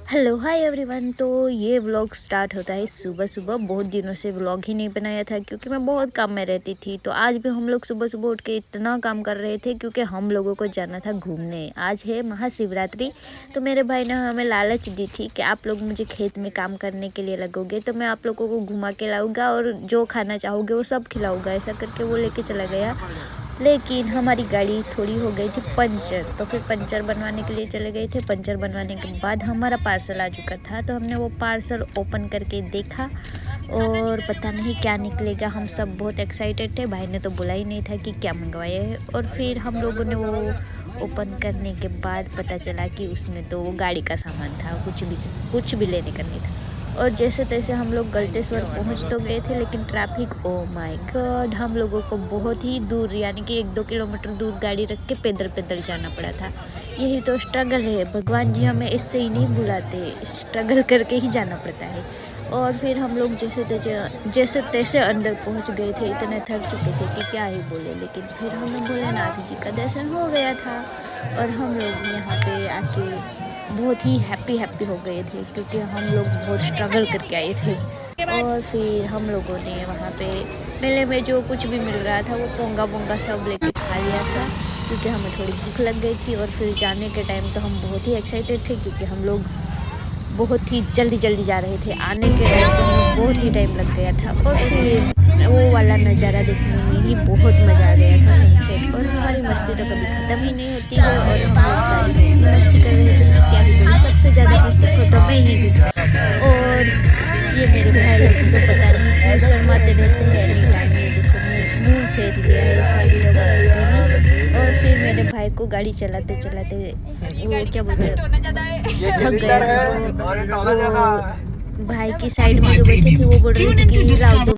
Hello hi everyone. तो ये vlog start होता है सुबह सुबह। बहुत दिनों से व्लॉग ही नहीं बनाया था क्योंकि मैं बहुत काम में रहती थी। तो आज भी हम लोग सुबह सुबह उठ के इतना काम कर रहे थे क्योंकि हम लोगों को जाना था घूमने। आज है महाशिवरात्रि। तो मेरे भाई ने हमें लालच दी थी कि आप लोग मुझे खेत में काम करने के लिए लगोगे तो मैं आप लोगों को घुमा के लाऊंगा और जो खाना चाहोगे वो सब खिलाऊंगा। ऐसा करके वो लेके चला गया, लेकिन हमारी गाड़ी थोड़ी हो गई थी पंचर। तो फिर पंचर बनवाने के लिए चले गए थे। पंचर बनवाने के बाद हमारा पार्सल आ चुका था। तो हमने वो पार्सल ओपन करके देखा और पता नहीं क्या निकलेगा। हम सब बहुत एक्साइटेड थे। भाई ने तो बोला ही नहीं था कि क्या मंगवाए है। और फिर हम लोगों ने वो ओपन करने के बाद पता चला कि उसमें तो वो गाड़ी का सामान था, कुछ भी लेने का नहीं था। और जैसे तैसे हम लोग गलतेश्वर पहुंच तो गए थे, लेकिन ट्रैफिक, ओ माय गॉड, हम लोगों को बहुत ही दूर यानी कि 1-2 किलोमीटर दूर गाड़ी रख के पैदल पैदल जाना पड़ा था। यही तो स्ट्रगल है। भगवान जी हमें इससे ही नहीं बुलाते, स्ट्रगल करके ही जाना पड़ता है। और फिर हम लोग जैसे तैसे अंदर पहुंच गए थे। इतने थक चुके थे कि क्या ही बोले, लेकिन फिर हमें भोलेनाथ जी का दर्शन हो गया था। और हम लोग यहाँ पे आके बहुत ही हैप्पी हो गए थे क्योंकि हम लोग बहुत स्ट्रगल करके आए थे। और फिर हम लोगों ने वहाँ पे मेले में जो कुछ भी मिल रहा था वो पोंगा सब लेके खा लिया था क्योंकि हमें थोड़ी भूख लग गई थी। और फिर जाने के टाइम तो हम बहुत ही एक्साइटेड थे क्योंकि हम लोग बहुत ही जल्दी जा रहे थे। आने के टाइम तो हमें बहुत ही टाइम लग गया था। और फिर वो वाला नज़ारा देखने में ही बहुत मज़ा आ गया था, सनसेट। और हमारी मस्ती तो कभी ख़त्म ही नहीं होती है। और हम लोग गाड़ी में इतनी मस्ती कर रहे थे कि क्या ही बोले। सबसे ज़्यादा मस्ती तो मैं ही हूँ। और ये मेरे भाई लोग तो पता नहीं क्यों शर्माते रहते हैं एनी टाइम। ये देखो मुँह फेर लिया है सारी लोग ही। और फिर मेरे भाई को गाड़ी चलाते वो क्या बोलते हैं, थक गया था। तो वो भाई की साइड में जो बैठे थे वो बोल रही थी कि राव दो।